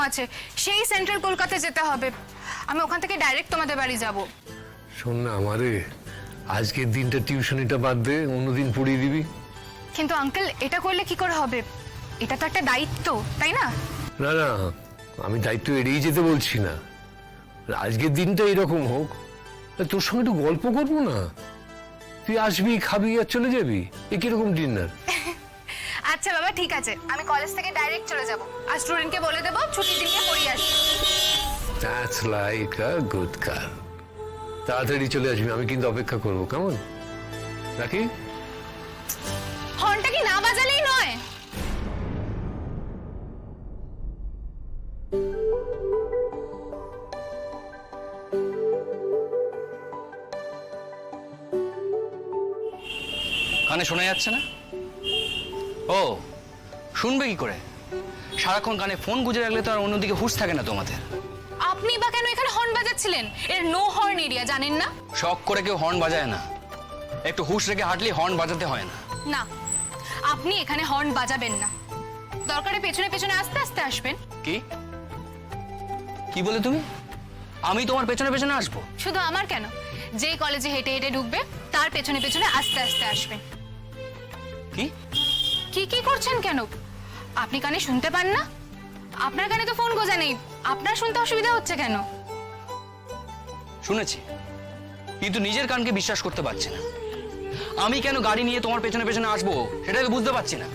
আছে, সেই সেন্ট্রাল কলকাতা যেতে হবে। আমি ওখান থেকে ডাইরেক্ট তোমাদের বাড়ি যাব। শোন না আমারে, আজকের দিনটা টিউশনিটা বাদ দে, অন্যদিন পড়িয়ে দিবি। কিন্তু আঙ্কেল, এটা করলে কি করে হবে? এটা তো একটা দায়িত্ব, তাই না? না না, আমি দায়িত্ব এড়িয়ে যেতে বলছি না। আজকের দিনটা এরকম হোক, তোর সঙ্গে একটু গল্প করবো না? তুই আসবি, খাবি আর চলে যাবি। এ কিরকম ডিনার? আচ্ছা বাবা, ঠিক আছে, আমি কলেজ থেকে ডাইরেক্ট চলে যাব। আর স্টুডেন্টকে বলে দেবো ছুটির দিনকে পড়িয়ে আসবে। That's like a good girl. তাড়াতাড়ি চলে আসবি, আমি কিন্তু অপেক্ষা করবো। কেমন? রাখি? হর্নটা কি না বাজালেই নয়? কানে শোনা যাচ্ছে না? ও, শুনবে কি করে? সারাক্ষণ কানে ফোন গুঁজে রাখলে তো আর অন্যদিকে হুঁশ থাকে না তোমাদের। আপনি বা কেন এখানে হর্ন বাজাচ্ছিলেন? এর নো হর্ন এরিয়া, জানেন না? শখ করে কেউ হর্ন বাজায় না, একটু হুঁশ রেখে হাঁটলে হর্ন বাজাতে হয় না। না, আপনি এখানে হর্ন বাজাবেন না। দরকারে পেছনে পেছনে আস্তে আস্তে আসবেন। কি কি বলে তুমি? আমি তোমার পেছনে পেছনে আসবো? শুধু আমার কেন, যে কলেজে হেঁটে হেঁটে ঢুকবে তার পেছনে পেছনে আস্তে আস্তে আসবেন। কি কি কি করছেন কেন? আপনি কানে শুনতে পান না? আপনার কানে তো ফোন গোজা নেই, আপনার শুনতে অসুবিধা হচ্ছে কেন? শুনেছি, কিন্তু নিজের কানকে বিশ্বাস করতে পারছি না। আমি কেন গাড়ি নিয়ে তোমার পেছনে পেছনে আসবো সেটাই তো বুঝতে পারছি না।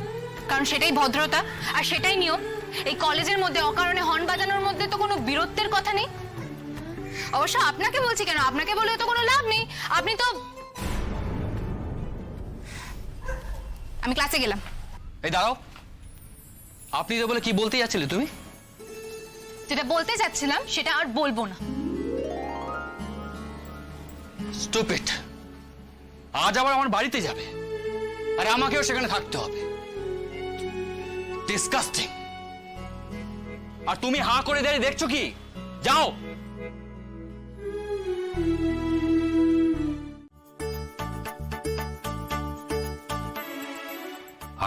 কারণ সেটাই ভদ্রতা আর সেটাই নিয়ম। এই কলেজের মধ্যে অকারণে হর্ন বাজানোর মধ্যে তো কোনো বীরত্বের কথা নেই। অবশ্য আপনাকে বলছি কেন, আপনাকে বলে তো কোনো লাভ নেই। আপনি তো... আমি ক্লাসে গেলাম। এই দাঁড়াও, আপনি তো বলে কি বলতে যাচ্ছিলে তুমি? যেটা বলতে চাচ্ছিলাম সেটা আর বলবো না। স্টুপিড। আজ আবার আমার বাড়িতে যাবে আর আমাকেও সেখানে থাকতে হবে। ডিসকাস্টিং। আর তুমি হাঁ করে দাঁড়িয়ে দেখছো কি? যাও।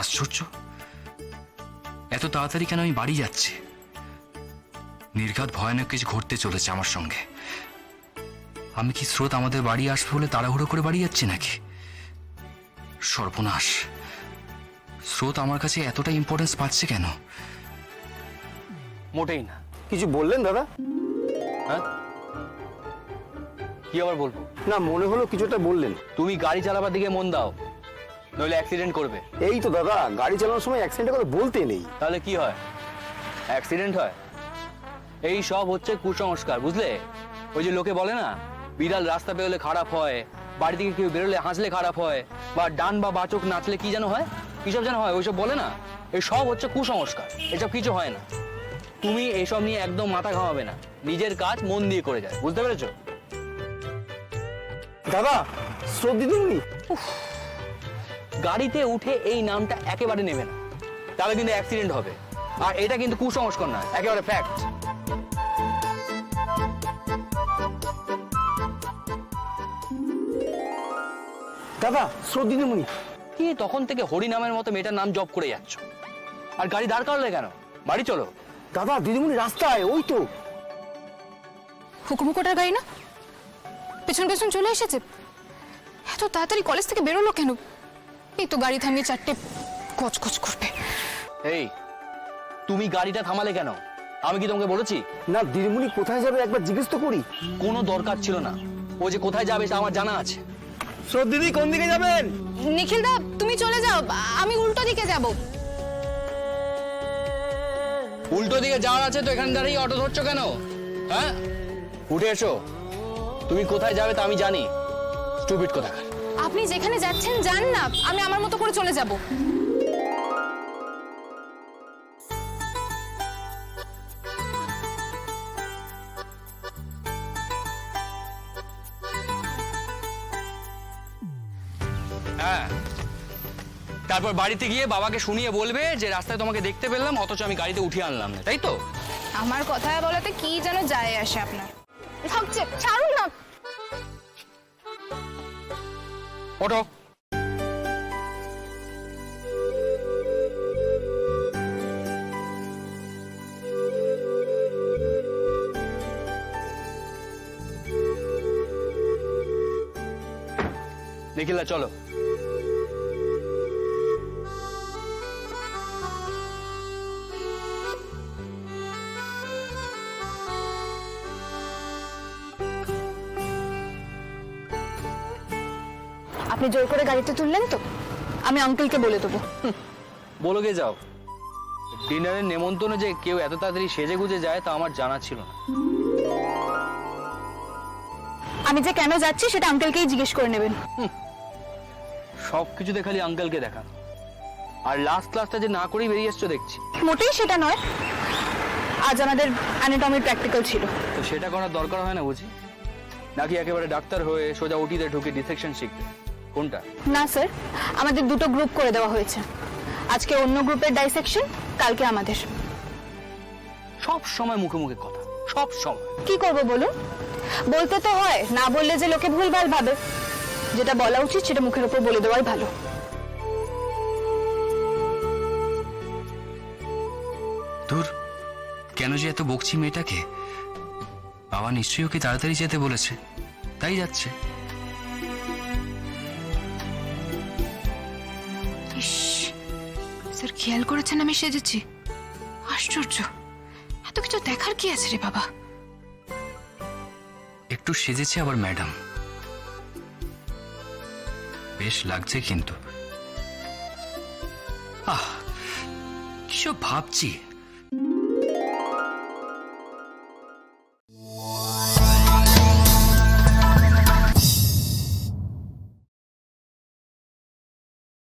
আশ্চর্য, এত তাড়াতাড়ি কেন আমি বাড়ি যাচ্ছি? নির্ঘাত ভয়ানক কিছু ঘটতে চলেছে আমার সঙ্গে। আমি কি স্রোত আমাদের বাড়ি আসবে বলে তাড়াহুড়ো করে বাড়ি যাচ্ছি নাকি? সর্বনাশ, স্রোত আমার কাছে এতটা ইম্পর্টেন্স পাচ্ছে কেন? মোটেই না। কিছু বললেন দাদা? হ্যাঁ, কি আবার বলবো? না, মনে হলো কিছুটা বললেন। তুমি গাড়ি চালাবার দিকে মন দাও, নইলে অ্যাক্সিডেন্ট করবে। এই তো দাদা, গাড়ি চালানোর সময় অ্যাক্সিডেন্টের কথা বলতে নেই। তাহলে কি হয়? অ্যাক্সিডেন্ট হয়। এই সব হচ্ছে কুসংস্কার, বুঝলে? ওই যে লোকে বলে না, বিড়াল রাস্তা পেরোলে খারাপ হয়, বাড়ি থেকে কেউ বেরোলে হাসলে খারাপ হয়, বা ডান বা বাচক নাচলে কি যেন হয়, কিসব যেন হয়, ওইসব বলে না। এই সব হচ্ছে কুসংস্কার, এসব কিছু হয় না। তুমি এসব নিয়ে একদম মাথা ঘামাবে না, নিজের কাজ মন দিয়ে করে যায়, বুঝতে পেরেছো? দাদা, স্রোত দিদিমণি। গাড়িতে উঠে এই নামটা একেবারে নেবে না, তাহলে কিন্তু অ্যাক্সিডেন্ট হবে। আর এটা কিন্তু কুসংস্কার নয়, একেবারে ফ্যাক্ট। দাদা, স্রোত দিদিমণি। কি তখন থেকে হরি নামের মতো মেয়েটার নাম জপ করে যাচ্ছ? আর গাড়ি দাঁড় করালে কেন? বাড়ি চলো। দাদা, দিদিমণি রাস্তায়, ওই তো। হুকুমুকোটার গাড়ি না? পেছন পেছন চলে এসেছে। এত তাড়াতাড়ি কলেজ থেকে বেরোলো কেন? এই তো গাড়ি থামিয়ে চারটে কচকচ করবে। এই, তুমি গাড়িটা থামালে কেন? আমি কি তোমাকে বলেছি? না, দিদিমণি কোথায় যাবে একবার জিজ্ঞেস তো করি। কোনো দরকার ছিল না, ও যে কোথায় যাবে সেটা আমার জানা আছে। স্রোত দিদি, কোন দিকে যাবেন? নিখিল দা, তুমি চলে যাও, আমি উল্টো দিকে যাব। উল্টো দিকে যাওয়ার আছে তো এখানে দাঁড়িয়ে অটো ধরছো কেন? হ্যাঁ, উঠে এসো। তুমি কোথায় যাবে তা আমি জানি। স্টুপিড কোথাকার। আপনি যেখানে যাচ্ছেন যান না, আমি আমার মতো করে চলে যাব। হ্যাঁ, তারপর বাড়িতে গিয়ে বাবাকে শুনিয়ে বলবে যে রাস্তায় তোমাকে দেখতে পেলাম অথচ আমি গাড়িতে উঠিয়ে আনলাম না, তাই তো? আমার কথা বলাতে কি যেন যায় আসে আপনার? থাকছে, ছাড়ুন না। ওঠো। নিখিলা চলো। আপনি জোর করে গাড়িতে তুললেন তো, আমি আঙ্কেলকে বলে দেবো। বলো গে যাও। ডিনারের নেমন্তন্ন যে কেউ এত তাড়াতাড়ি সেজে গুজে যায় তা আমার জানা ছিল না। আমি যে কেন যাচ্ছি সেটা আঙ্কেলকেই জিজ্ঞেস করে নেবেন। সবকিছুতে খালি আঙ্কেলকে দেখা, আর লাস্ট ক্লাসটা যে না করেই বেরিয়ে এসছো দেখছি। মোটেই সেটা নয়, আজ আমাদের অ্যানাটমির প্র্যাকটিক্যাল ছিল। তো সেটা করার দরকার হয় না বুঝি? নাকি একেবারে ডাক্তার হয়ে সোজা ওটিতে ঢুকে ডিসেকশন শিখবে? কোনটা? না স্যার, আমাদের দুটো গ্রুপ করে দেওয়া হয়েছে। আজকে অন্য গ্রুপের ডাইসেকশন, কালকে আমাদের। সব সময় মুখে মুখে কথা, সব সময়। কি করব বলুন? বলতে তো হয়, না বললে যে লোকে ভুলভাল ভাবে। যেটা বলা উচিত সেটা মুখের উপর বলে দেওয়াই ভালো। দূর, কেন যে এত বকছি মেয়েটাকে? বাবা নিশ্চয়ই ওকে তাড়াতাড়ি যেতে বলেছে, তাই যাচ্ছে। ইস, স্যার খেয়াল করেছেন আমি সেজেছি? আশ্চর্য, এত কিছু দেখার কি আছে রে বাবা? একটু সেজেছে আবার ম্যাডাম, বেশ লাগছে কিন্তু। আহ, কিসব ভাবছি।